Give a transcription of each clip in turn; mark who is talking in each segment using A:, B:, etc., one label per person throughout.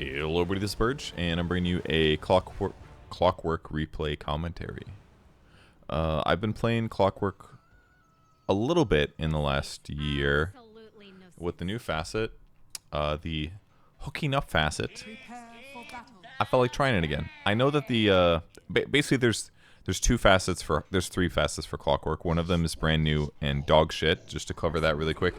A: Hello everybody, this is Purge, and I'm bringing you a Clockwerk replay commentary. I've been playing Clockwerk a little bit in the last year with the new facet, the hooking up facet. I felt like trying it again. I know that the basically there's three facets for Clockwerk. One of them is brand new and dog shit. Just to cover that really quick,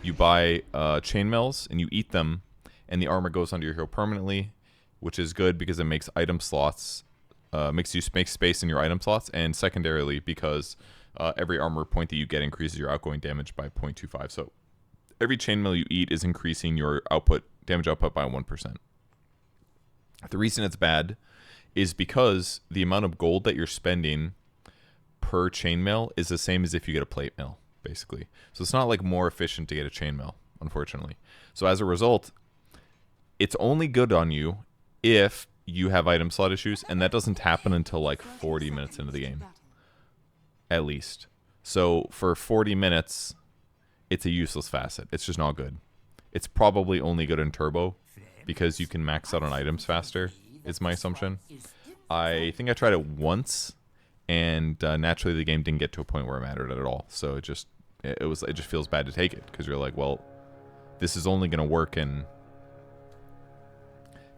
A: you buy chainmails and you eat them, and the armor goes under your hero permanently, which is good because it makes item slots, makes space in your item slots, and secondarily because every armor point that you get increases your outgoing damage by 0.25. So every chainmail you eat is increasing your damage output by 1%. The reason it's bad is because the amount of gold that you're spending per chainmail is the same as if you get a plate mail, basically. So it's not like more efficient to get a chainmail, unfortunately. So as a result, it's only good on you if you have item slot issues, and that doesn't happen until like 40 minutes into the game, at least. So for 40 minutes, it's a useless facet. It's just not good. It's probably only good in turbo because you can max out on items faster, is my assumption. I think I tried it once, and naturally the game didn't get to a point where it mattered at all. So it just feels bad to take it because you're like, well, this is only going to work in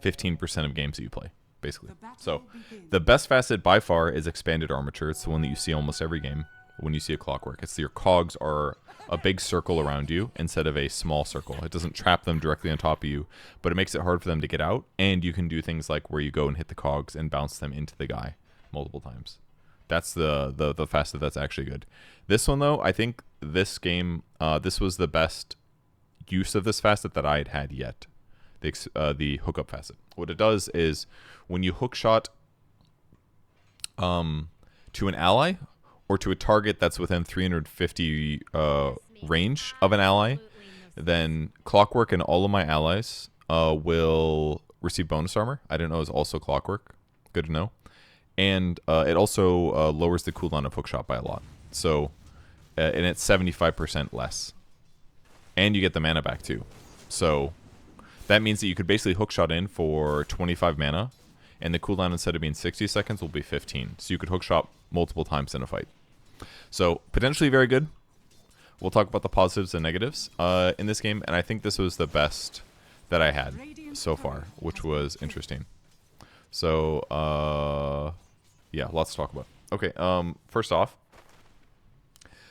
A: 15% of games that you play, basically. So the best facet by far is expanded armature. It's the one that you see almost every game when you see a Clockwerk. It's your cogs are a big circle around you instead of a small circle. It doesn't trap them directly on top of you, but it makes it hard for them to get out, and you can do things like where you go and hit the cogs and bounce them into the guy multiple times. That's the facet that's actually good. This one, though, I think this game, this was the best use of this facet that I had yet. The hookup facet. What it does is when you hookshot to an ally or to a target that's within 350 range of an ally, then Clockwerk and all of my allies will receive bonus armor. I didn't know it was also Clockwerk. Good to know. And it also lowers the cooldown of hookshot by a lot. So, and it's 75% less. And you get the mana back too. So that means that you could basically hookshot in for 25 mana, and the cooldown instead of being 60 seconds will be 15. So you could hookshot multiple times in a fight. So potentially very good. We'll talk about the positives and negatives in this game, and I think this was the best that I had so far, which was interesting. So yeah, lots to talk about. Okay, first off,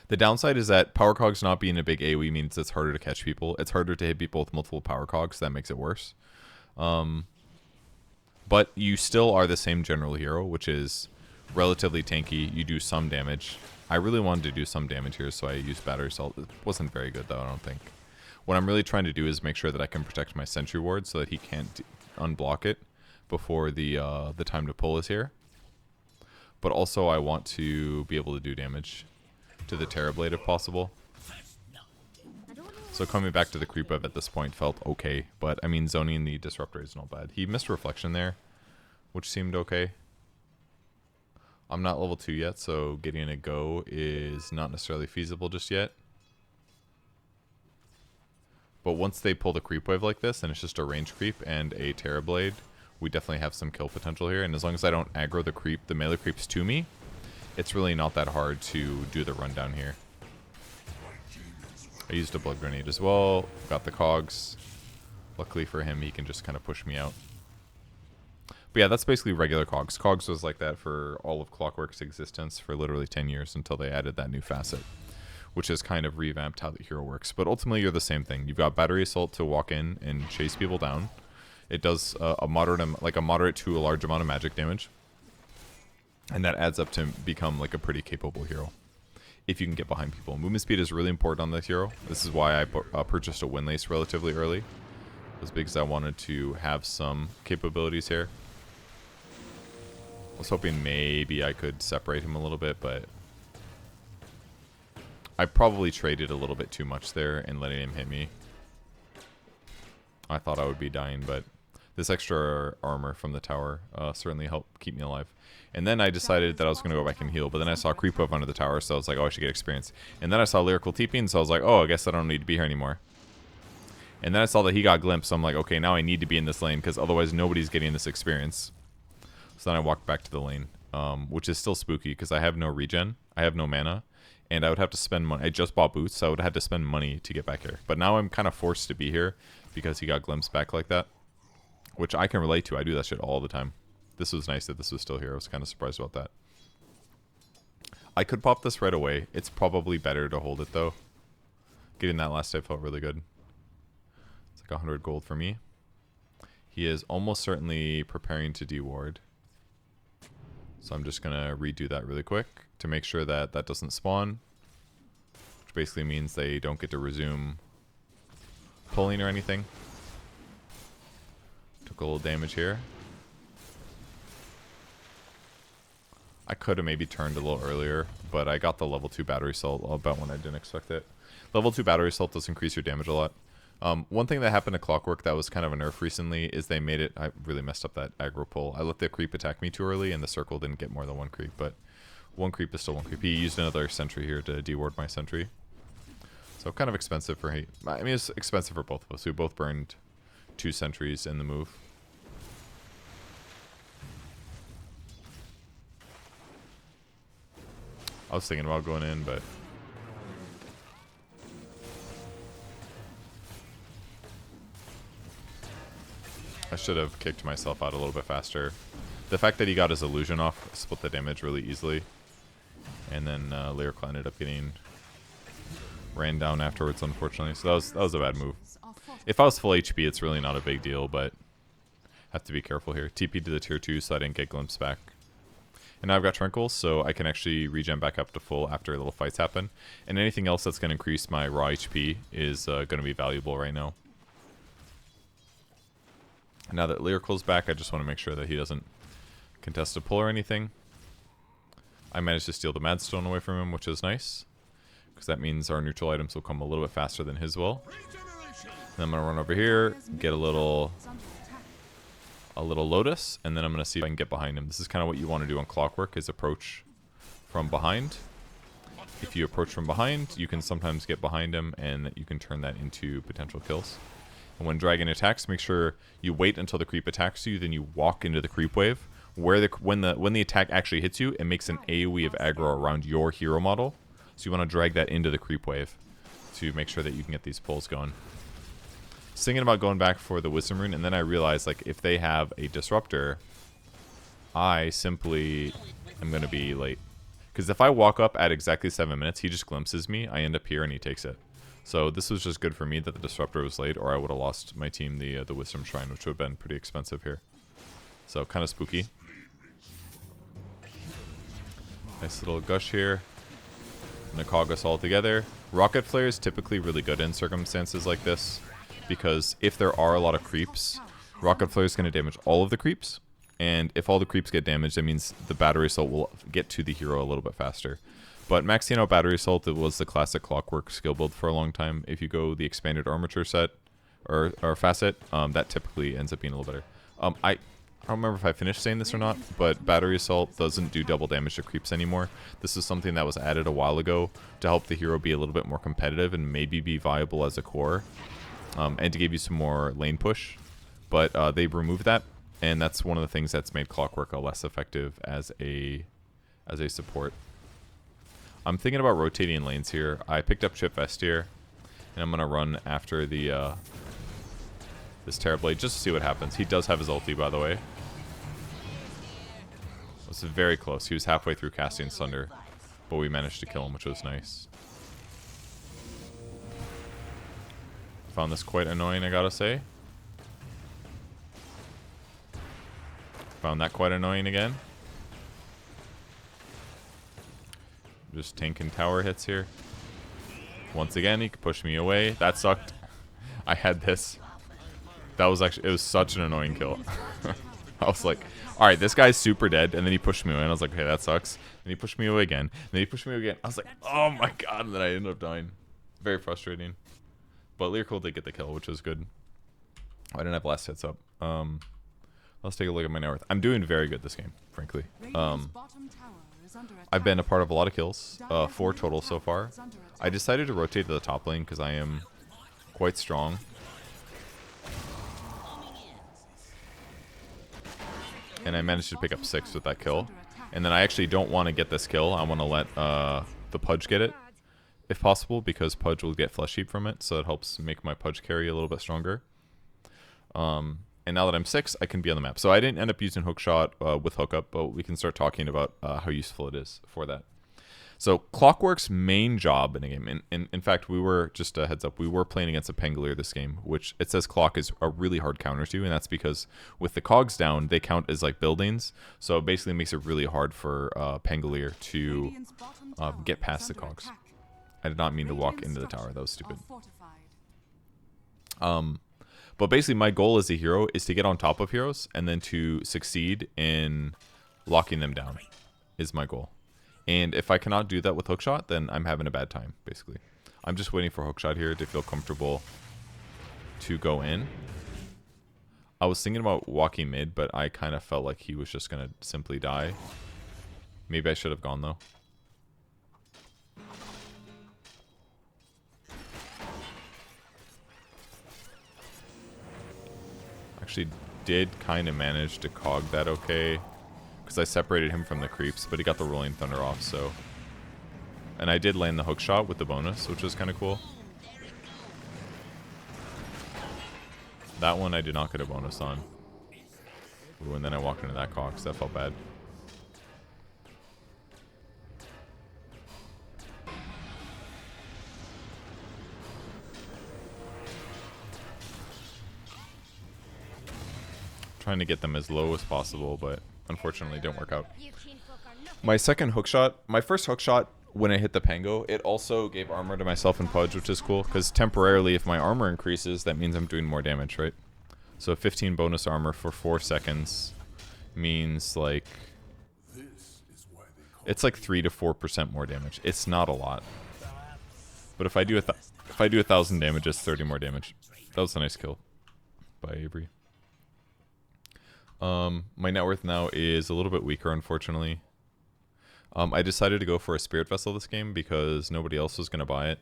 A: the downside is that power cogs not being a big AoE means it's harder to catch people. It's harder to hit people with multiple power cogs. So that makes it worse. But you still are the same general hero, which is relatively tanky. You do some damage. I really wanted to do some damage here, so I used battery salt. It wasn't very good, though, I don't think. What I'm really trying to do is make sure that I can protect my sentry ward so that he can't unblock it before the time to pull is here. But also I want to be able to do damage to the Terrorblade if possible. So coming back to the creep wave at this point felt okay, but I mean zoning the disruptor is not bad. He missed reflection there, which seemed okay. I'm not level 2 yet, so getting a go is not necessarily feasible just yet. But once they pull the creep wave like this, and it's just a range creep and a Terrorblade, we definitely have some kill potential here. And as long as I don't aggro the melee creeps to me, it's really not that hard to do the rundown here. I used a blood grenade as well. Got the cogs. Luckily for him, he can just kind of push me out. But yeah, that's basically regular cogs. Cogs was like that for all of Clockwerk's existence for literally 10 years until they added that new facet, which has kind of revamped how the hero works. But ultimately, you're the same thing. You've got battery assault to walk in and chase people down. It does a moderate to a large amount of magic damage. And that adds up to become like a pretty capable hero if you can get behind people. Movement speed is really important on this hero. This is why I purchased a windlace relatively early. It was because I wanted to have some capabilities here. I was hoping maybe I could separate him a little bit, but I probably traded a little bit too much there and letting him hit me. I thought I would be dying, but this extra armor from the tower certainly helped keep me alive. And then I decided that I was going to go back and heal, but then I saw creep wave under the tower, so I was like, oh, I should get experience. And then I saw lyrical TP, so I was like, oh, I guess I don't need to be here anymore. And then I saw that he got glimpsed, so I'm like, okay, now I need to be in this lane, because otherwise nobody's getting this experience. So then I walked back to the lane, which is still spooky, because I have no regen, I have no mana, and I would have to spend money. I just bought boots, so I would have to spend money to get back here. But now I'm kind of forced to be here, because he got glimpsed back like that, which I can relate to. I do that shit all the time. This was nice that this was still here. I was kind of surprised about that. I could pop this right away. It's probably better to hold it, though. Getting that last hit felt really good. It's like 100 gold for me. He is almost certainly preparing to deward. So I'm just going to redo that really quick to make sure that that doesn't spawn. Which basically means they don't get to resume pulling or anything. Took a little damage here. I could have maybe turned a little earlier, but I got the level 2 battery assault about when I didn't expect it. Level 2 battery assault does increase your damage a lot. One thing that happened to Clockwerk that was kind of a nerf recently is they made it... I really messed up that aggro pull. I let the creep attack me too early, and the circle didn't get more than one creep, but one creep is still one creep. He used another sentry here to deward my sentry. So kind of expensive for... I mean, it's expensive for both of us. We both burned 2 sentries in the move. I was thinking about going in, but... I should have kicked myself out a little bit faster. The fact that he got his illusion off split the damage really easily. And then Lyrical ended up getting ran down afterwards, unfortunately. So that was a bad move. If I was full HP, it's really not a big deal, but have to be careful here. TP to the tier 2 so I didn't get glimpsed back. And now I've got Trinkles, so I can actually regen back up to full after little fights happen. And anything else that's going to increase my raw HP is going to be valuable right now. Now that Lyrical's back, I just want to make sure that he doesn't contest a pull or anything. I managed to steal the Madstone away from him, which is nice. Because that means our neutral items will come a little bit faster than his will. Then I'm going to run over here, get a little Lotus, and then I'm going to see if I can get behind him. This is kind of what you want to do on Clockwerk, is approach from behind. If you approach from behind, you can sometimes get behind him, and you can turn that into potential kills. And when Dragon attacks, make sure you wait until the creep attacks you, then you walk into the creep wave. Where when the attack actually hits you, it makes an AoE of aggro around your hero model. So you want to drag that into the creep wave to make sure that you can get these pulls going. Thinking about going back for the Wisdom Rune, and then I realized, like, if they have a Disruptor, I simply am going to be late. Because if I walk up at exactly 7 minutes, he just glimpses me, I end up here and he takes it. So this was just good for me that the Disruptor was late, or I would have lost my team the Wisdom Shrine, which would have been pretty expensive here. So kind of spooky. Nice little gush here. Nakog us all together. Rocket Flare is typically really good in circumstances like this, because if there are a lot of creeps, Rocket Flare is going to damage all of the creeps, and if all the creeps get damaged, that means the Battery Assault will get to the hero a little bit faster. But maxing out Battery Assault, it was the classic Clockwerk skill build for a long time. If you go the expanded armature set, or facet, that typically ends up being a little better. I don't remember if I finished saying this or not, but Battery Assault doesn't do double damage to creeps anymore. This is something that was added a while ago to help the hero be a little bit more competitive and maybe be viable as a core. And to give you some more lane push, but they've removed that, and that's one of the things that's made Clockwerk less effective as a support. I'm thinking about rotating lanes here. I picked up Chip Vest here, and I'm gonna run after the this Terrorblade just to see what happens. He does have his ulti, by the way. It was very close. He was halfway through casting Sunder, but we managed to kill him, which was nice. Found this quite annoying, I gotta say. Found that quite annoying again. Just tanking tower hits here. Once again, he could push me away. That sucked. I had this. That was actually, it was such an annoying kill. I was like, alright, this guy's super dead. And then he pushed me away, and I was like, okay, that sucks. And he pushed me away again. And then he pushed me away again. I was like, oh my god. And then I ended up dying. Very frustrating. But Lyrical did get the kill, which was good. I didn't have last hits up. Let's take a look at my net worth. I'm doing very good this game, frankly. I've been a part of a lot of kills. 4 total so far. I decided to rotate to the top lane because I am quite strong. and I managed to pick up 6 with that kill. And then I actually don't want to get this kill. I want to let the Pudge get it, if possible, because Pudge will get Flesh Heap from it, so it helps make my Pudge carry a little bit stronger. And now that I'm 6, I can be on the map. So I didn't end up using Hookshot with Hookup, but we can start talking about how useful it is for that. So Clockwerk's main job in a game, and in fact, we were, just a heads up, we were playing against a Pangolier this game, which it says Clock is a really hard counter to, and that's because with the cogs down, they count as like buildings, so it basically makes it really hard for Pangolier to get past the cogs. I did not mean to walk into the tower, that was stupid. But basically my goal as a hero is to get on top of heroes, and then to succeed in locking them down, is my goal. And if I cannot do that with Hookshot, then I'm having a bad time, basically. I'm just waiting for Hookshot here to feel comfortable to go in. I was thinking about walking mid, but I kind of felt like he was just going to simply die. Maybe I should have gone, though. Actually did kind of manage to cog that okay. Because I separated him from the creeps, but he got the Rolling Thunder off, so... And I did land the hook shot with the bonus, which was kind of cool. That one I did not get a bonus on. Ooh, and then I walked into that cock, so that felt bad. Trying to get them as low as possible, but unfortunately didn't work out. My second hook shot, my first hook shot when I hit the Pango, it also gave armor to myself and Pudge, which is cool, because temporarily if my armor increases, that means I'm doing more damage, right? So 15 bonus armor for 4 seconds means like, it's like 3 to 4% more damage. It's not a lot. But if I do 1,000 damage, it's 30 more damage. That was a nice kill by Avery. My net worth now is a little bit weaker, unfortunately. I decided to go for a Spirit Vessel this game because nobody else was going to buy it.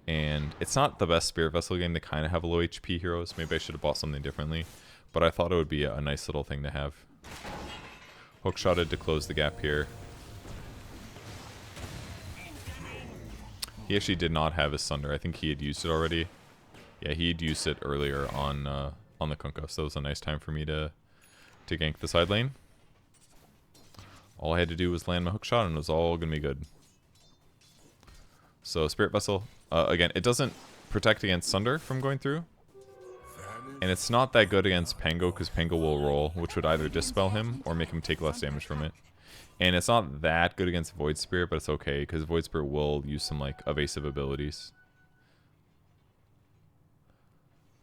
A: And it's not the best Spirit Vessel game to kind of have low HP heroes. Maybe I should have bought something differently. But I thought it would be a nice little thing to have. Hookshotted to close the gap here. He actually did not have his Sunder. I think he had used it already. Yeah, he had used it earlier on the Kunkka. So it was a nice time for me to gank the side lane. All I had to do was land my hook shot and it was all going to be good. So Spirit Vessel, again, it doesn't protect against Sunder from going through. And it's not that good against Pango because Pango will roll, which would either dispel him or make him take less damage from it. And it's not that good against Void Spirit, but it's okay because Void Spirit will use some like evasive abilities.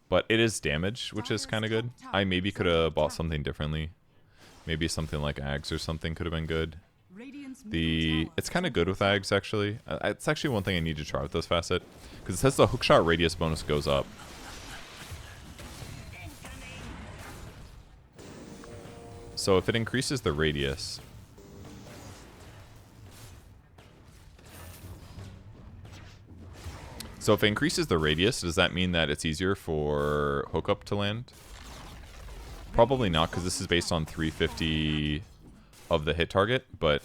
A: But it is damage, which is kind of good. I maybe could have bought something differently. Maybe something like Ags or something could have been good. It's kind of good with Ags, actually. It's actually one thing I need to try with this facet. Because it says the hookshot radius bonus goes up. So if it increases the radius... So if it increases the radius, does that mean that it's easier for Hookup to land? Probably not, because this is based on 350 of the hit target, but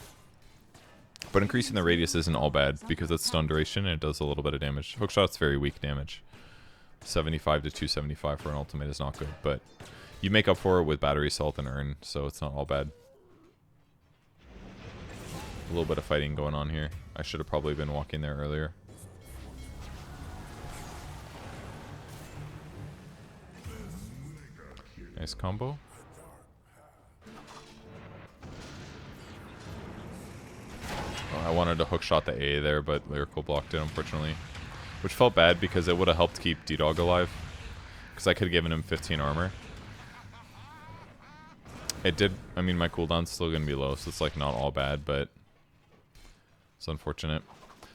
A: increasing the radius isn't all bad, because it's stun duration and it does a little bit of damage. Hookshot's very weak damage. 75 to 275 for an ultimate is not good, but you make up for it with battery salt and urn, so it's not all bad. A little bit of fighting going on here. I should have probably been walking there earlier. Nice combo. Oh, I wanted to hookshot the A there, but Lyrical blocked it, unfortunately. Which felt bad because it would have helped keep D-Dog alive. Because I could have given him 15 armor. It did, I mean, my cooldown's still going to be low, so it's like not all bad, but it's unfortunate.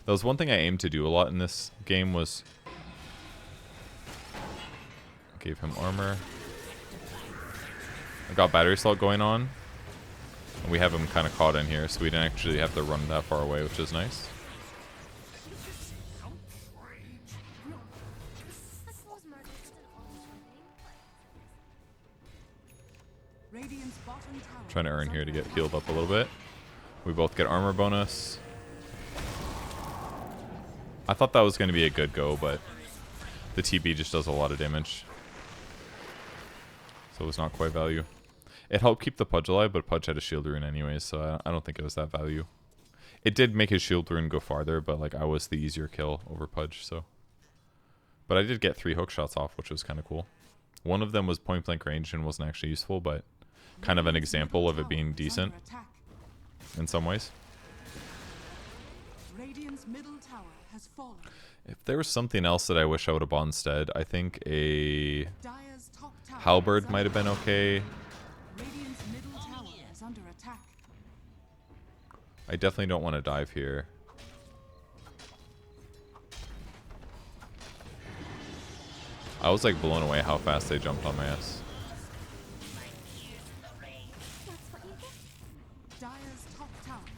A: That was one thing I aimed to do a lot in this game was... Gave him armor. I got battery assault going on. And we have him kind of caught in here, so we didn't actually have to run that far away, which is nice. Trying to earn here to get healed up a little bit. We both get armor bonus. I thought that was going to be a good go, but the TB just does a lot of damage. So it was not quite value. It helped keep the Pudge alive, but Pudge had a shield rune anyways, so I don't think it was that value. It did make his shield rune go farther, but like I was the easier kill over Pudge, so. But I did get 3 hook shots off, which was kind of cool. One of them was point blank range and wasn't actually useful, but kind of an example of it being decent in some ways. If there was something else that I wish I would have bought instead, I think a halberd might have been okay. I definitely don't want to dive here. I was like blown away how fast they jumped on my ass.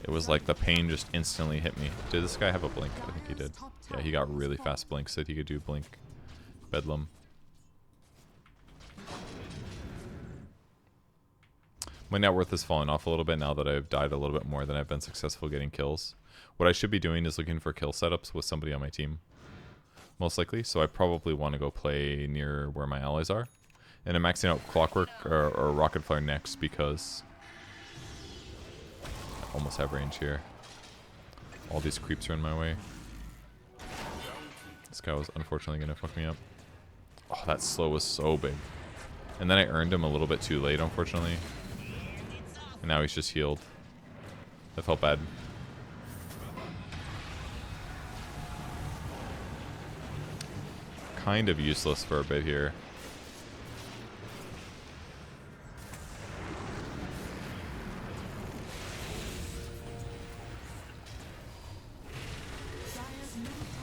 A: It was like the pain just instantly hit me. Did this guy have a blink? I think he did. Yeah, he got really fast blinks. Said he could do blink. Bedlam. My net worth has fallen off a little bit now that I've died a little bit more than I've been successful getting kills. What I should be doing is looking for kill setups with somebody on my team. Most likely. So I probably want to go play near where my allies are. And I'm maxing out Clockwerk or Rocket Flare next because I almost have range here. All these creeps are in my way. This guy was unfortunately going to fuck me up. Oh, that slow was so big. And then I earned him a little bit too late, unfortunately. And now he's just healed. That felt bad. Kind of useless for a bit here.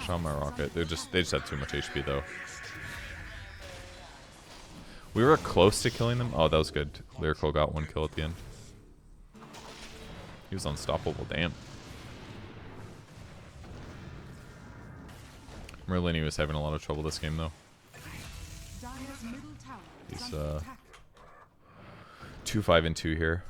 A: Shot my rocket. They just have too much HP though. We were close to killing them. Oh, that was good. Lyrical got 1 kill at the end. He was unstoppable, damn. Merlini was having a lot of trouble this game, though. He's 2-5-2 here.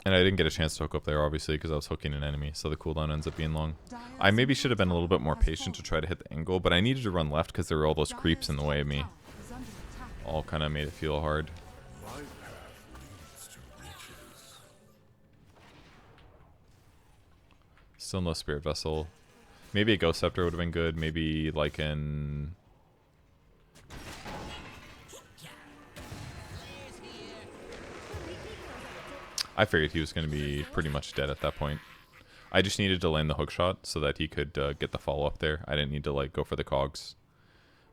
A: And I didn't get a chance to hook up there, obviously, because I was hooking an enemy, so the cooldown ends up being long. I maybe should have been a little bit more patient to try to hit the angle, but I needed to run left because there were all those creeps in the way of me. All kind of made it feel hard. Still no Spirit Vessel. Maybe a Ghost Scepter would have been good. Maybe like an... I figured he was going to be pretty much dead at that point. I just needed to land the hook shot so that he could get the follow-up there. I didn't need to like go for the cogs.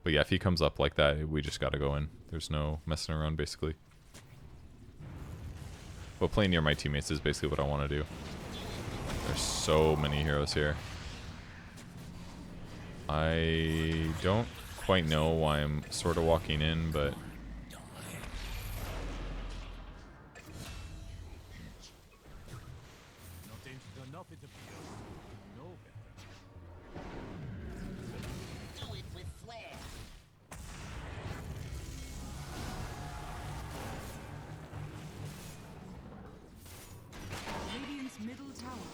A: But yeah, if he comes up like that, we just got to go in. There's no messing around, basically. But playing near my teammates is basically what I want to do. There's so many heroes here. I don't quite know why I'm sort of walking in, but...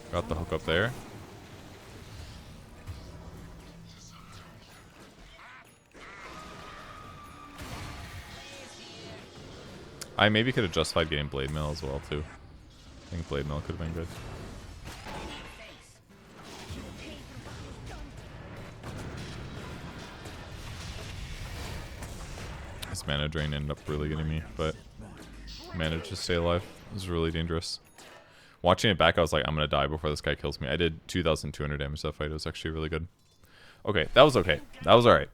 A: Got the hook up there. I maybe could have justified getting Blade Mail as well, too. I think Blade Mail could have been good. This mana drain ended up really getting me, but managed to stay alive. It was really dangerous. Watching it back, I was like, I'm going to die before this guy kills me. I did 2,200 damage that fight. It was actually really good. Okay, that was okay. That was alright.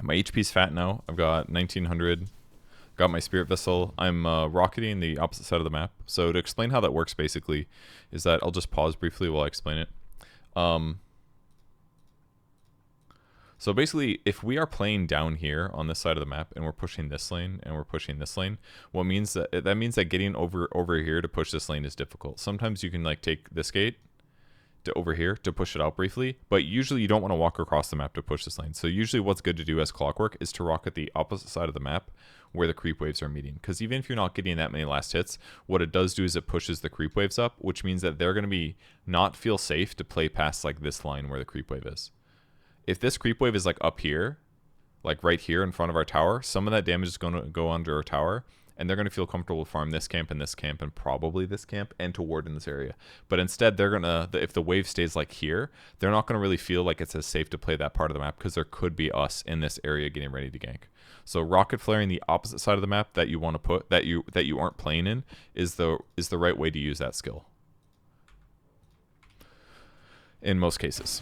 A: My HP's fat now. I've got 1,900. Got my Spirit Vessel. I'm rocketing the opposite side of the map. So to explain how that works, basically, is that I'll just pause briefly while I explain it. So basically, if we are playing down here on this side of the map and we're pushing this lane and we're pushing this lane, what means that getting over here to push this lane is difficult. Sometimes you can like take this gate over here to push it out briefly, but usually you don't want to walk across the map to push this lane. So usually what's good to do as Clockwerk is to rock at the opposite side of the map where the creep waves are meeting. Because even if you're not getting that many last hits, what it does do is it pushes the creep waves up, which means that they're going to be not feel safe to play past like this line where the creep wave is. If this creep wave is like up here, like right here in front of our tower, some of that damage is going to go under our tower, and they're going to feel comfortable farm this camp and probably this camp and to ward in this area. But instead, they're going to, if the wave stays like here, they're not going to really feel like it's as safe to play that part of the map because there could be us in this area getting ready to gank. So rocket flaring the opposite side of the map that you want to put, that you aren't playing in, is the right way to use that skill. In most cases.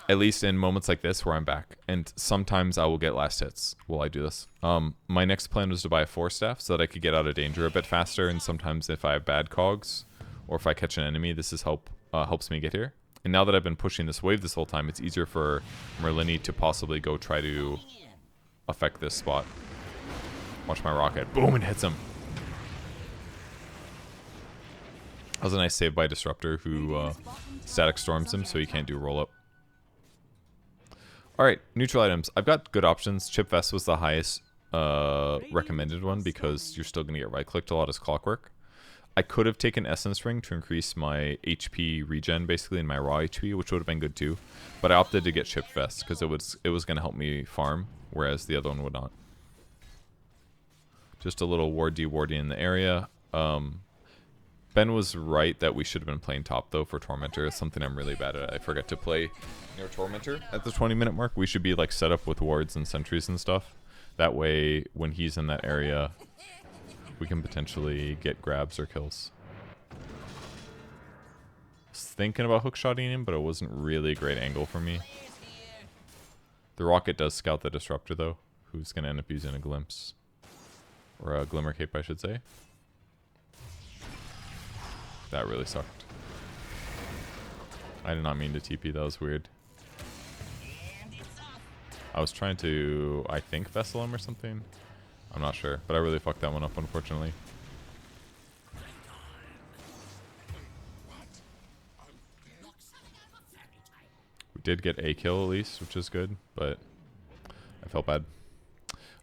A: At least in moments like this where I'm back. And sometimes I will get last hits while I do this. My next plan was to buy a 4-staff so that I could get out of danger a bit faster. And sometimes if I have bad cogs or if I catch an enemy, this is helps me get here. And now that I've been pushing this wave this whole time, it's easier for Merlini to possibly go try to affect this spot. Watch my rocket. Boom, and hits him. That was a nice save by Disruptor who static storms him so he can't do roll up. Alright, neutral items. I've got good options. Chip Vest was the highest recommended one because you're still going to get right-clicked a lot as Clockwerk. I could have taken Essence Ring to increase my HP regen, basically, in my raw HP, which would have been good too. But I opted to get Chip Vest because it was going to help me farm, whereas the other one would not. Just a little ward dewarding in the area. Ben was right that we should have been playing top, though, for Tormentor. It's something I'm really bad at. I forget to play near Tormentor at the 20-minute mark. We should be like set up with wards and sentries and stuff. That way, when he's in that area, we can potentially get grabs or kills. I was thinking about hookshotting him, but it wasn't really a great angle for me. The rocket does scout the Disruptor, though, who's going to end up using a glimpse. Or a Glimmer Cape, I should say. That really sucked. I did not mean to TP, that was weird. I was trying to, I think, Vessel him or something. I'm not sure, but I really fucked that one up, unfortunately. We did get a kill at least, which is good, but I felt bad.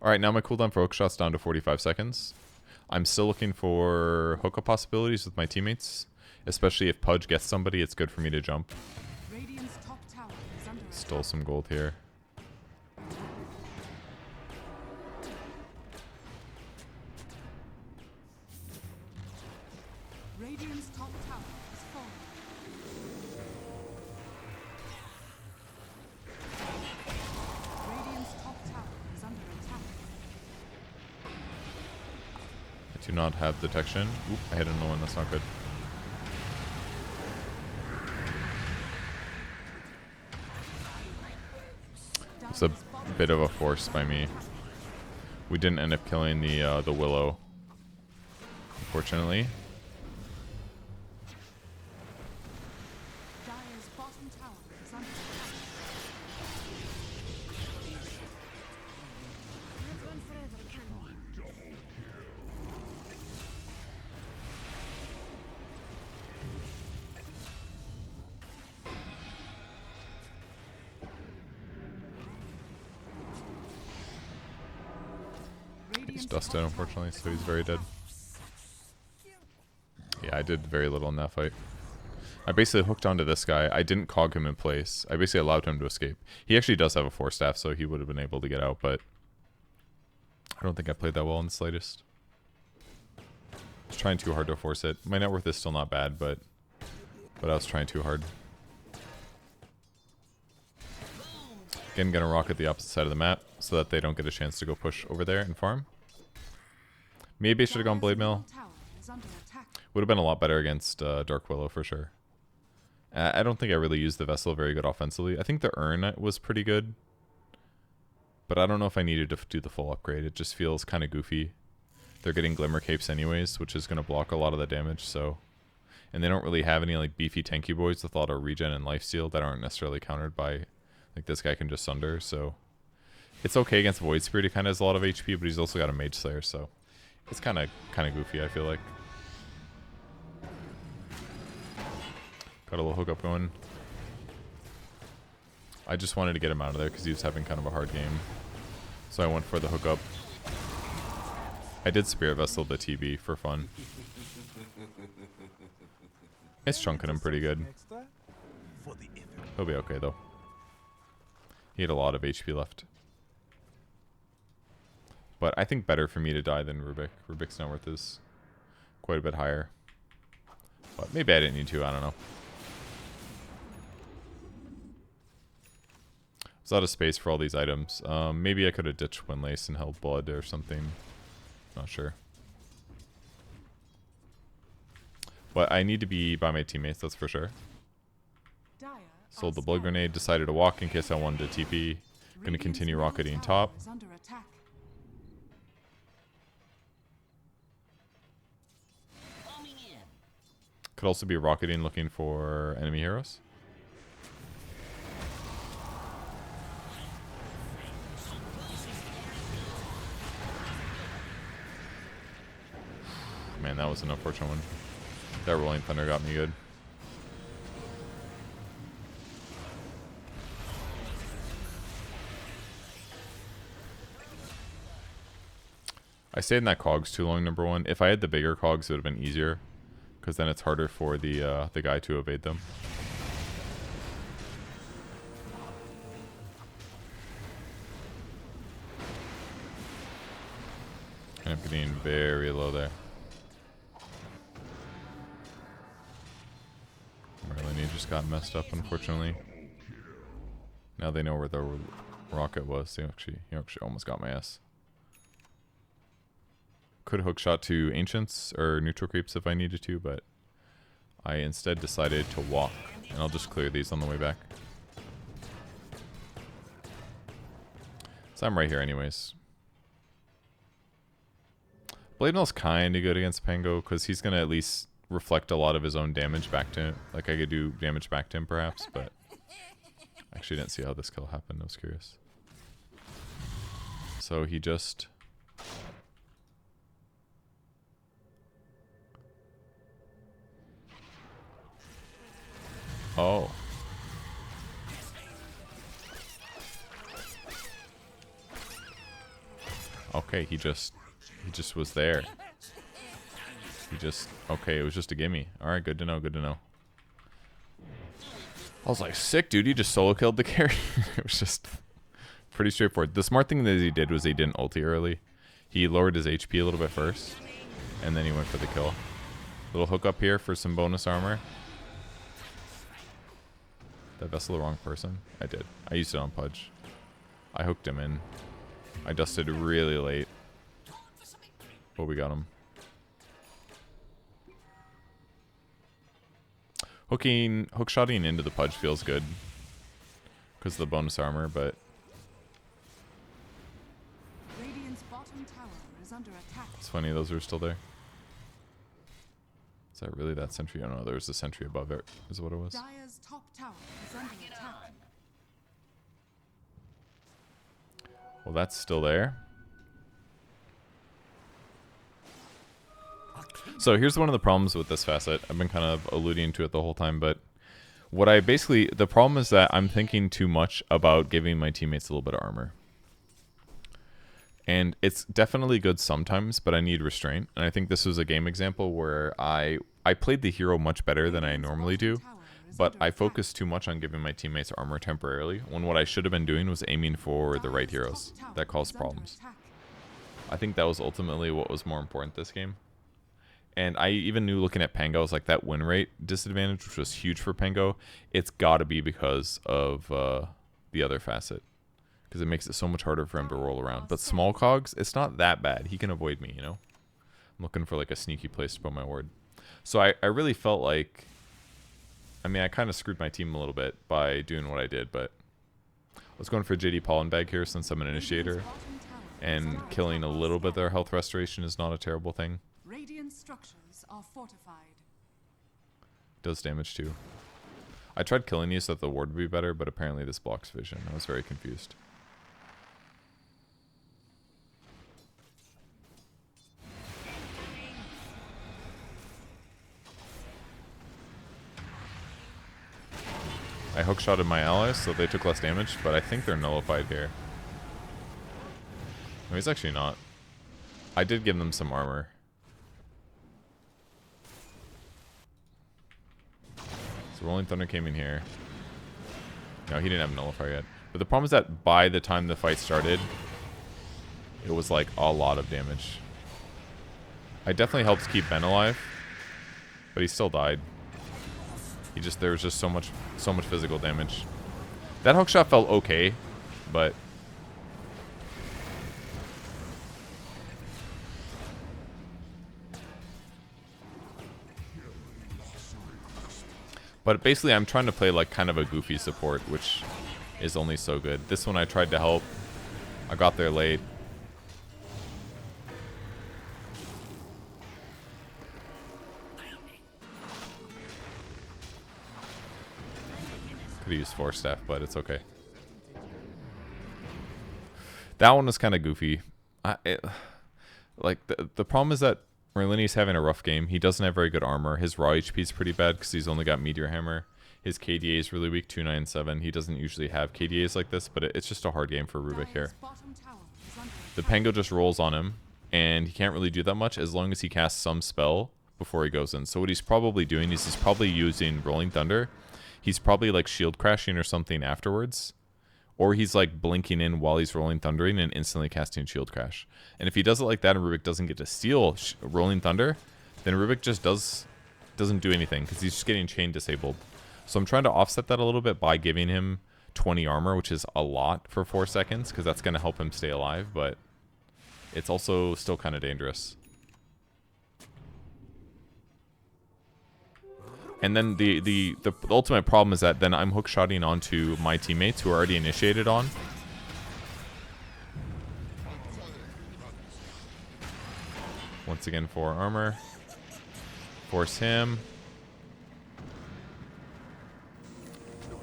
A: Alright, now my cooldown for hookshot's down to 45 seconds. I'm still looking for hookup possibilities with my teammates. Especially if Purge gets somebody, it's good for me to jump. Stole some gold here.
B: Radiant's top tower is falling. Radiant's top tower is under attack.
A: I do not have detection. Oop, I hit another one, that's not good. It's a bit of a force by me. We didn't end up killing the Willow, unfortunately.
B: Dire's bottom tower is under attack.
A: He's dusted, unfortunately, so he's very dead. Yeah, I did very little in that fight. I basically hooked onto this guy. I didn't cog him in place. I basically allowed him to escape. He actually does have a 4-staff, so he would have been able to get out, but I don't think I played that well in the slightest. I was trying too hard to force it. My net worth is still not bad, but I was trying too hard. Again, gonna rocket the opposite side of the map so that they don't get a chance to go push over there and farm. Maybe I should have gone Blade Mill. Would have been a lot better against Dark Willow for sure. I don't think I really used the Vessel very good offensively. I think the Urn was pretty good. But I don't know if I needed to do the full upgrade. It just feels kind of goofy. They're getting Glimmer Capes anyways, which is going to block a lot of the damage, so... And they don't really have any like beefy tanky boys with a lot of regen and lifesteal that aren't necessarily countered by... Like this guy can just Sunder, so... It's okay against Void Spirit, he kind of has a lot of HP, but he's also got a Mage Slayer, so... It's kind of goofy, I feel like. Got a little hookup going. I just wanted to get him out of there because he was having kind of a hard game. So I went for the hookup. I did Spirit Vessel the TB for fun. It's chunking him pretty good. He'll be okay though. He had a lot of HP left. But I think better for me to die than Rubik. Rubik's net worth is quite a bit higher. But maybe I didn't need to, I don't know. I was out of space for all these items. Maybe I could have ditched Windlace and held Blood or something. Not sure. But I need to be by my teammates, that's for sure. Sold the Blood Grenade, decided to walk in case I wanted to TP. Gonna continue rocketing top. Could also be rocketing looking for enemy heroes. Man, that was an unfortunate one. That Rolling Thunder got me good. I stayed in that cogs too long, number one. If I had the bigger cogs, it would have been easier. Because then it's harder for the guy to evade them. And I'm getting very low there. Merlini just got messed up, unfortunately. Now they know where the rocket was. He actually almost got my ass. Could hookshot to Ancients or neutral creeps if I needed to, but I instead decided to walk. And I'll just clear these on the way back. So I'm right here anyways. Blade Mail's kind of good against Pango because he's going to at least reflect a lot of his own damage back to him. Like I could do damage back to him perhaps, but I actually didn't see how this kill happened. I was curious. So he just... Oh. Okay, he just was there. Okay, it was just a gimme. Alright, good to know, good to know. I was like, sick, dude, he just solo killed the carry. It was just pretty straightforward. The smart thing that he did was he didn't ulti early. He lowered his HP a little bit first, and then he went for the kill. Little hook up here for some bonus armor. Did I vessel the wrong person? I did. I used it on Pudge. I hooked him in. I dusted really late. But we got him. Hookshotting into the Pudge feels good. Because of the bonus armor, but...
B: Radiant's bottom tower is under attack.
A: It's funny those are still there. Is that really that sentry? Oh no, there's a sentry above it, is what it was.
B: Dire's top tower is under attack.
A: Well, that's still there. So here's one of the problems with this facet. I've been kind of alluding to it the whole time, but what I basically... The problem is that I'm thinking too much about giving my teammates a little bit of armor. And it's definitely good sometimes, but I need restraint. And I think this was a game example where I played the hero much better than I normally do. But I focused too much on giving my teammates armor temporarily, when what I should have been doing was aiming for the right heroes that caused problems. I think that was ultimately what was more important this game. And I even knew looking at Pango, I was like, that win rate disadvantage, which was huge for Pango, it's got to be because of the other facet. Because it makes it so much harder for him to roll around. But small cogs, it's not that bad. He can avoid me, you know? I'm looking for like a sneaky place to put my ward. So I really felt like... I mean, I kind of screwed my team a little bit by doing what I did, but I was going for JD Pollen Bag here since I'm an initiator, and killing a little bit of their health restoration is not a terrible thing.
B: Radiant structures are fortified.
A: Does damage too. I tried killing you so that the ward would be better, but apparently this blocks vision. I was very confused. I I hookshotted my allies, so they took less damage, but I think they're nullified here. No, he's actually not. I did give them some armor. So Rolling Thunder came in here. No, he didn't have Nullifier yet. But the problem is that by the time the fight started, it was like a lot of damage. I definitely helped keep Ben alive, but he still died. There was just so much physical damage. That hookshot felt okay, but basically I'm trying to play like kind of a goofy support, which is only so good. This one I tried to help. I got there late. Could have used Force Staff, but it's okay. That one was kind of goofy. The problem is that Merlini's having a rough game. He doesn't have very good armor. His raw HP is pretty bad because he's only got Meteor Hammer. His KDA is really weak, 297. He doesn't usually have KDAs like this, but it's just a hard game for Rubik here. The Pango just rolls on him, and he can't really do that much as long as he casts some spell before he goes in. So what he's probably doing is he's probably using Rolling Thunder. He's probably like shield crashing or something afterwards. Or he's like blinking in while he's Rolling Thundering and instantly casting Shield Crash. And if he does it like that and Rubik doesn't get to steal Rolling Thunder, then Rubik just doesn't do anything because he's just getting chain disabled. So I'm trying to offset that a little bit by giving him 20 armor, which is a lot for 4 seconds because that's going to help him stay alive, but it's also still kind of dangerous. And then the ultimate problem is that then I'm hookshotting onto my teammates who are already initiated on. Once again, 4 armor. Force him.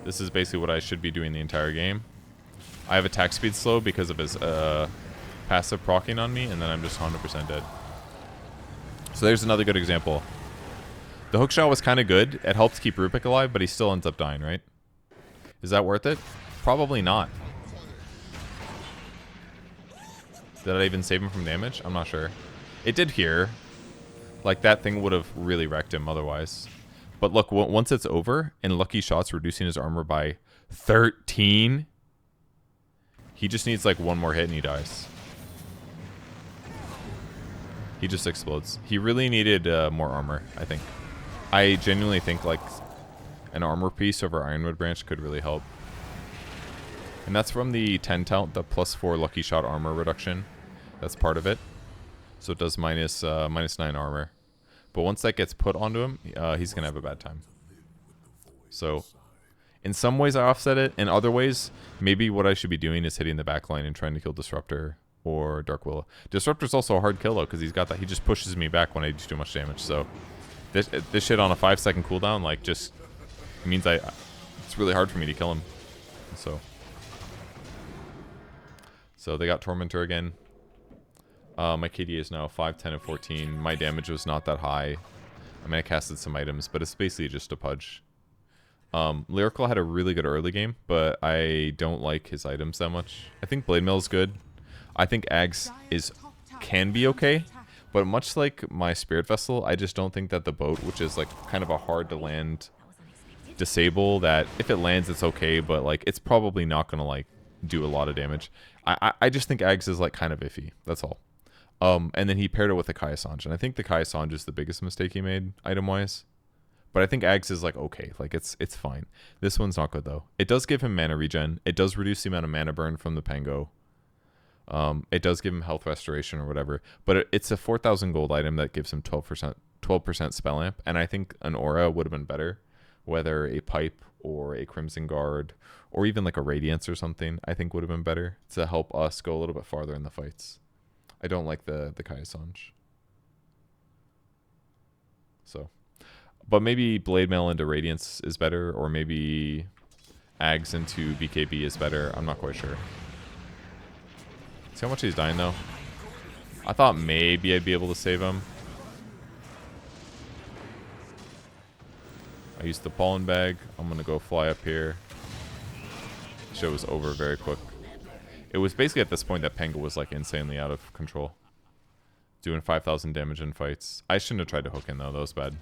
A: This is basically what I should be doing the entire game. I have attack speed slow because of his passive proccing on me, and then I'm just 100% dead. So there's another good example. The hookshot was kind of good. It helps keep Rubik alive, but he still ends up dying, right? Is that worth it? Probably not. Did I even save him from damage? I'm not sure. It did here. Like, that thing would have really wrecked him otherwise. But look, once it's over, and Lucky Shot's reducing his armor by 13, he just needs, like, one more hit and he dies. He just explodes. He really needed more armor, I think. I genuinely think like an armor piece over Ironwood Branch could really help. And that's from the 10 talent, the +4 Lucky Shot armor reduction. That's part of it. So it does minus 9 armor. But once that gets put onto him, he's going to have a bad time. So in some ways I offset it. In other ways, maybe what I should be doing is hitting the back line and trying to kill Disruptor or Dark Willow. Disruptor's also a hard kill though because he's got that. He just pushes me back when I do too much damage. So this shit on a 5-second cooldown, like, just means it's really hard for me to kill him. So they got Tormentor again. My KDA is now 5, 10, and 14. My damage was not that high. I mean, I casted some items, but it's basically just a Pudge. Lyrical had a really good early game, but I don't like his items that much. I think Blade Mail is good. I think Ags can be okay. But much like my Spirit Vessel, I just don't think that the boat, which is like kind of a hard to land disable, that if it lands it's okay, but like it's probably not gonna like do a lot of damage. I just think Ags is like kind of iffy. That's all. And then he paired it with the Kaya Sanj, and I think the Kaya Sanj is the biggest mistake he made item wise. But I think Ags is like okay, like it's fine. This one's not good though. It does give him mana regen. It does reduce the amount of mana burn from the Pango. It does give him health restoration or whatever, but it's a 4,000 gold item that gives him 12% spell amp, and I think an aura would have been better, whether a pipe or a Crimson Guard or even like a Radiance or something. I think would have been better to help us go a little bit farther in the fights. I don't like the Kaya Sanj. So, but maybe Blade Mail into Radiance is better, or maybe Ags into BKB is better. I'm not quite sure. See how much he's dying though? I thought maybe I'd be able to save him. I used the pollen bag. I'm gonna go fly up here. Shit was over very quick. It was basically at this point that Penga was like insanely out of control. Doing 5,000 damage in fights. I shouldn't have tried to hook in though, that was bad.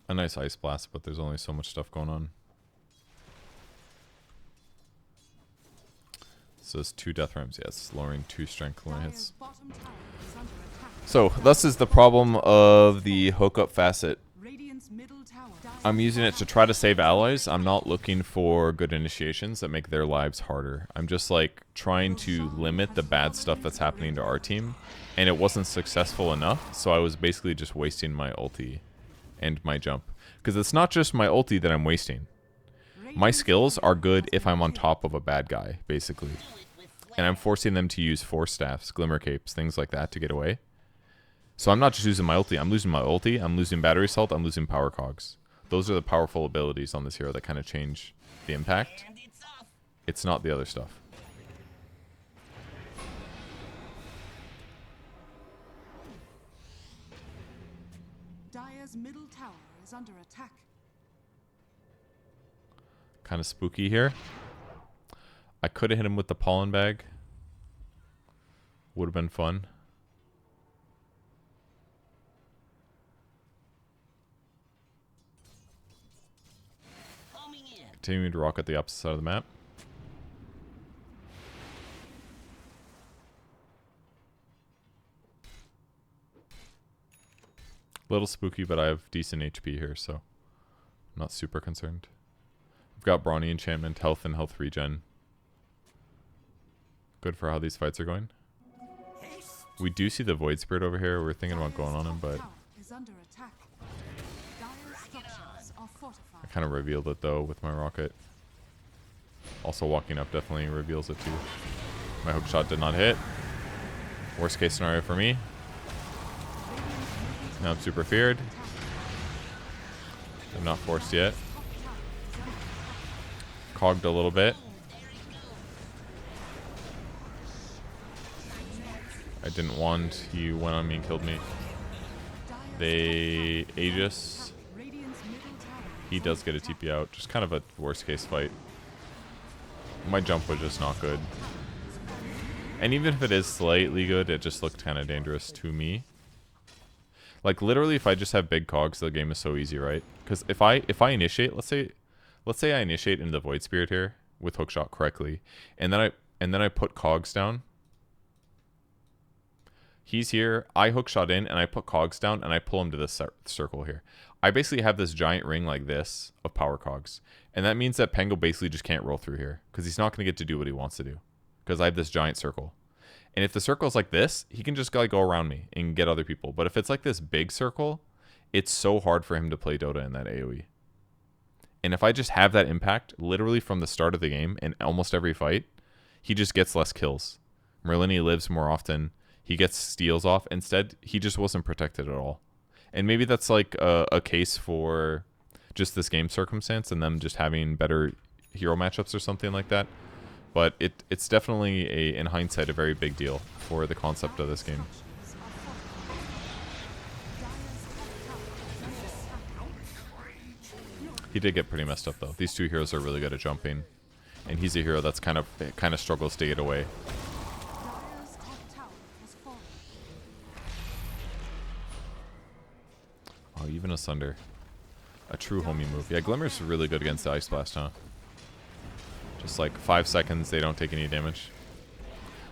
A: A nice ice blast, but there's only so much stuff going on. So it's 2 death rams, yes, lowering 2 strength when it hits. So thus is the problem of the hookup facet. I'm using it to try to save allies. I'm not looking for good initiations that make their lives harder. I'm just like trying to limit the bad stuff that's happening to our team, and it wasn't successful enough, so I was basically just wasting my ulti and my jump. Because it's not just my ulti that I'm wasting. My skills are good if I'm on top of a bad guy, basically. And I'm forcing them to use force staffs, glimmer capes, things like that to get away. So I'm not just using my ulti. I'm losing my ulti, I'm losing battery salt, I'm losing power cogs. Those are the powerful abilities on this hero that kind of change the impact. It's not the other stuff.
B: Dire's middle tower is under attack.
A: Kind of spooky here. I could have hit him with the pollen bag. Would have been fun. Continuing to rock at the opposite side of the map. Little spooky, but I have decent HP here, so I'm not super concerned. I've got Brawny enchantment, health, and health regen. Good for how these fights are going. We do see the Void Spirit over here. We're thinking about going on him, but I kind of revealed it though with my rocket. Also walking up definitely reveals it too. My hook shot did not hit. Worst case scenario for me. Now I'm super feared. I'm not forced yet. Cogged a little bit. I didn't want. He went on me and killed me. They Aegis. He does get a TP out. Just kind of a worst case fight. My jump was just not good. And even if it is slightly good, it just looked kind of dangerous to me. Like literally, if I just have big cogs, the game is so easy, right? Because if I initiate, let's say I initiate into the Void Spirit here with hookshot correctly, and then I put cogs down. He's here. I hookshot in, and I put cogs down, and I pull him to this circle here. I basically have this giant ring like this of power cogs, and that means that Pengo basically just can't roll through here because he's not going to get to do what he wants to do because I have this giant circle. And if the circle's like this, he can just like go around me and get other people. But if it's like this big circle, it's so hard for him to play Dota in that AoE. And if I just have that impact literally from the start of the game in almost every fight, he just gets less kills. Merlini lives more often. He gets steals off. Instead, he just wasn't protected at all. And maybe that's like a case for just this game circumstance and them just having better hero matchups or something like that. But it's definitely, in hindsight, a very big deal for the concept of this game. He did get pretty messed up, though. These two heroes are really good at jumping. And he's a hero that's kind of struggles to get away. Oh, even Asunder. A true homie move. Yeah, Glimmer's really good against the Ice Blast, huh? Just like 5 seconds, they don't take any damage.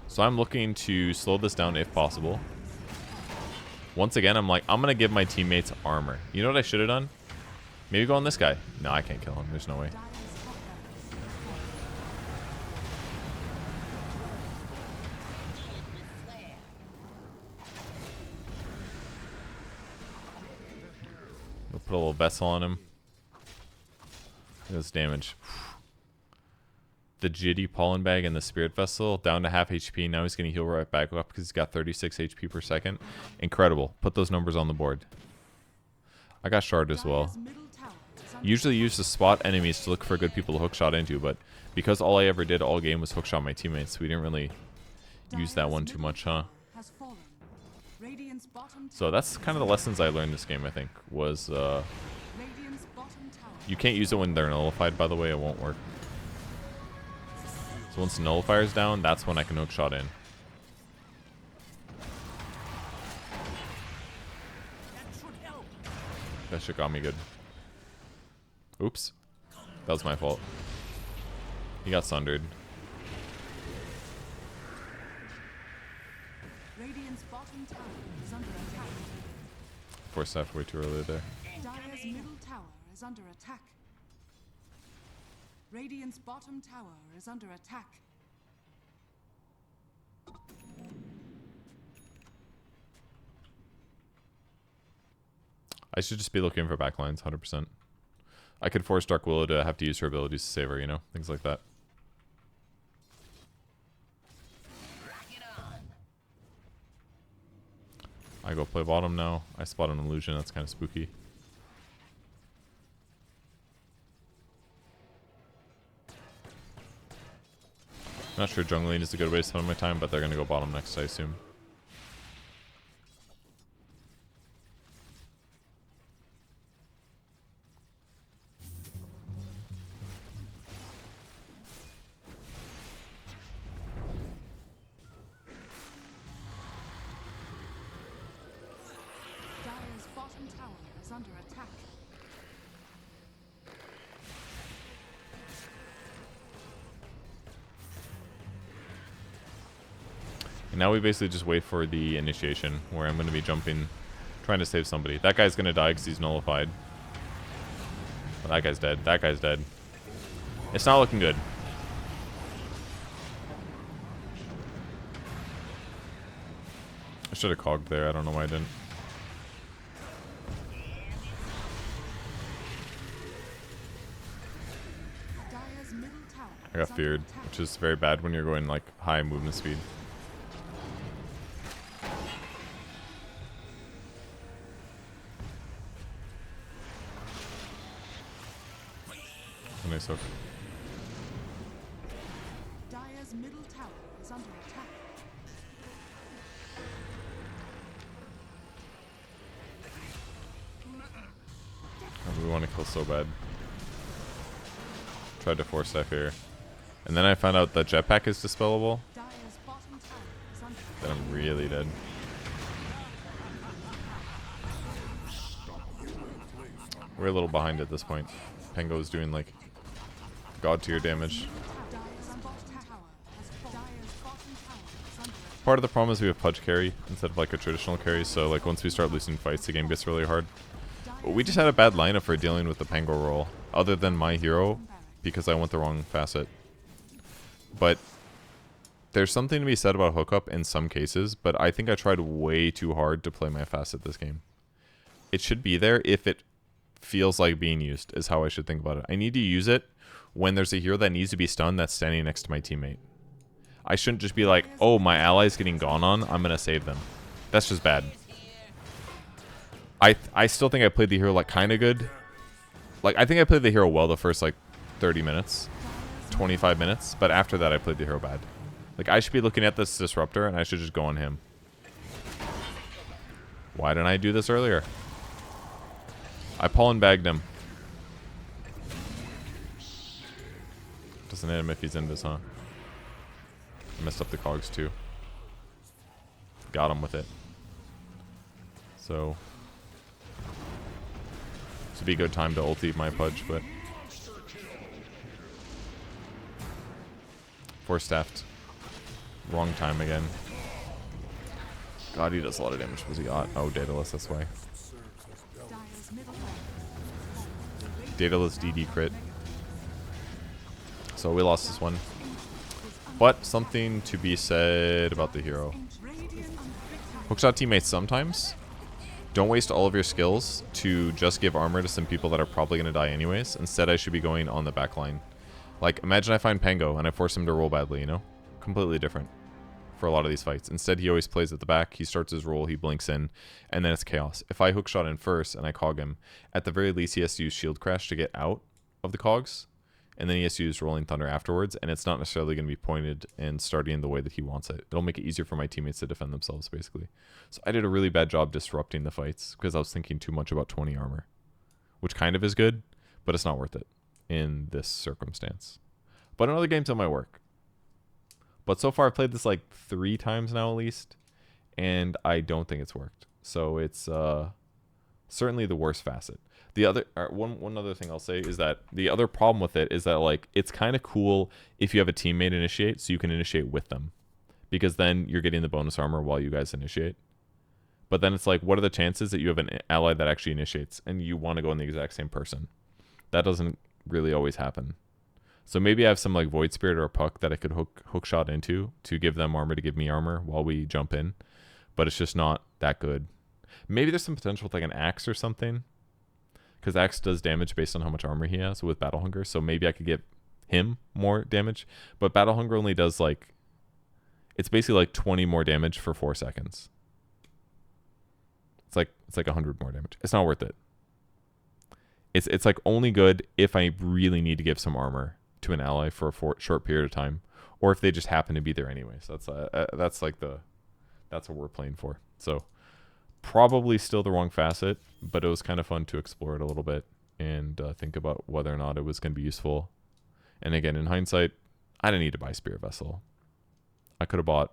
A: So I'm looking to slow this down if possible. Once again, I'm like, I'm going to give my teammates armor. You know what I should have done? Maybe go on this guy. No, I can't kill him. There's no way. We'll put a little vessel on him. Look at this damage. The Jitty Pollen Bag and the Spirit Vessel down to half HP. Now he's going to heal right back up because he's got 36 HP per second. Incredible. Put those numbers on the board. I got Shard as well. Usually use the spot enemies to look for good people to hook shot into, but Because all I ever did all game was hookshot my teammates, we didn't really use that one too much, huh? So that's kind of the lessons I learned this game, I think, was you can't use it when they're nullified, by the way, it won't work. So once the nullifier's down, that's when I can hookshot in. That shit got me good. Oops. That was my fault. He got sundered.
B: Radiant's bottom tower is under attack.
A: Forced that way too early there.
B: Dire's middle tower is under attack. Radiant's bottom tower is under attack.
A: I should just be looking for backlines, 100%. I could force Dark Willow to have to use her abilities to save her, you know? Things like that. I go play bottom now. I spot an illusion, that's kind of spooky. Not sure jungling is a good way to spend my time, but they're going to go bottom next, I assume.
B: Dire's bottom tower is under attack.
A: And now we basically just wait for the initiation, where I'm going to be jumping, trying to save somebody. That guy's going to die because he's nullified. Well, that guy's dead. That guy's dead. It's not looking good. I should have cogged there. I don't know why I didn't.
B: Dire's middle tower
A: I got
B: is under
A: feared,
B: attack.
A: which is very bad when you're going like high movement speed. Nice hook.
B: Dire's middle tower is under attack.
A: Oh, we want to kill so bad. Tried to force that here. And then I found out that jetpack is dispellable.
B: Dire's bottom tower is under attack.
A: Then I'm really dead. We're a little behind at this point. Pengo's doing like god tier damage.
B: Dire's bottom tower is Dire's bottom tower is under attack.
A: Part of the problem is we have Purge carry instead of like a traditional carry, so like once we start losing fights, the game gets really hard. But we just had a bad lineup for dealing with the Pango roll, other than my hero, because I went the wrong facet. But there's something to be said about Hookup in some cases, but I think I tried way too hard to play my facet this game. It should be there if it feels like being used, is how I should think about it. I need to use it when there's a hero that needs to be stunned that's standing next to my teammate. I shouldn't just be like, oh, my ally's getting gone on, I'm going to save them. That's just bad. I still think I played the hero like kind of good. Like, I think I played the hero well the first like 30 minutes, 25 minutes, but after that I played the hero bad. Like, I should be looking at this disruptor and I should just go on him. Why didn't I do this earlier? I pollen bagged him. Doesn't hit him if he's in this, huh? I messed up the cogs too. Got him with it. So this would be a good time to ulti my Pudge, but force staffed. Wrong time again. God, he does a lot of damage. Was he got? Oh, Daedalus, that's why.
B: Dire's middle tower.
A: Daedalus DD crit. So we lost this one. But something to be said about the hero. Hookshot teammates sometimes. Don't waste all of your skills to just give armor to some people that are probably going to die anyways. Instead, I should be going on the back line. Like, imagine I find Pango and I force him to roll badly, you know? Completely different for a lot of these fights. Instead, he always plays at the back. He starts his roll, he blinks in, and then it's chaos. If I hookshot in first and I cog him, at the very least, he has to use shield crash to get out of the cogs. and then he has to use Rolling Thunder afterwards, and it's not necessarily going to be pointed and starting in the way that he wants it. It'll make it easier for my teammates to defend themselves, basically. So I did a really bad job disrupting the fights because I was thinking too much about 20 armor, which kind of is good, but it's not worth it in this circumstance. But in other games, it might work. But so far, I've played this like 3 times now at least, and I don't think it's worked. So it's certainly the worst facet. The other one other thing I'll say is that the other problem with it is that like it's kind of cool if you have a teammate initiate, so you can initiate with them, because then you're getting the bonus armor while you guys initiate. But then it's like, what are the chances that you have an ally that actually initiates and you want to go on the exact same person? That doesn't really always happen. So maybe I have some like Void Spirit or a Puck that I could hook shot into to give them armor to give me armor while we jump in, but it's just not that good. Maybe there's some potential with like an Axe or something, because Axe does damage based on how much armor he has with Battle Hunger, so maybe I could give him more damage. But Battle Hunger only does like, it's basically like 20 more damage for 4 seconds. It's like 100 more damage. It's not worth it. It's like only good if I really need to give some armor to an ally for a short period of time, or if they just happen to be there anyway. So that's what we're playing for. So probably still the wrong facet, but it was kind of fun to explore it a little bit and think about whether or not it was going to be useful. And again, in hindsight, I didn't need to buy Spirit Vessel. I could have bought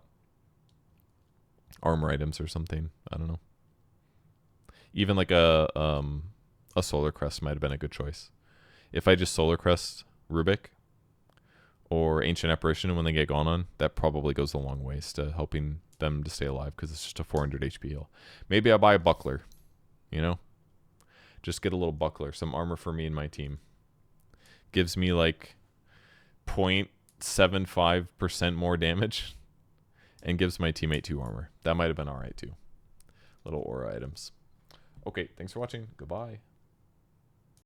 A: armor items or something. I don't know. Even like a Solar Crest might have been a good choice. If I just Solar Crest Rubik or Ancient Apparition when they get gone on, that probably goes a long ways to helping them to stay alive, because it's just a 400 HP heal. Maybe I buy a Buckler, you know? Just get a little Buckler, some armor for me and my team. Gives me like 0.75% more damage and gives my teammate 2 armor. That might have been alright too. Little aura items. Okay, thanks for watching. Goodbye.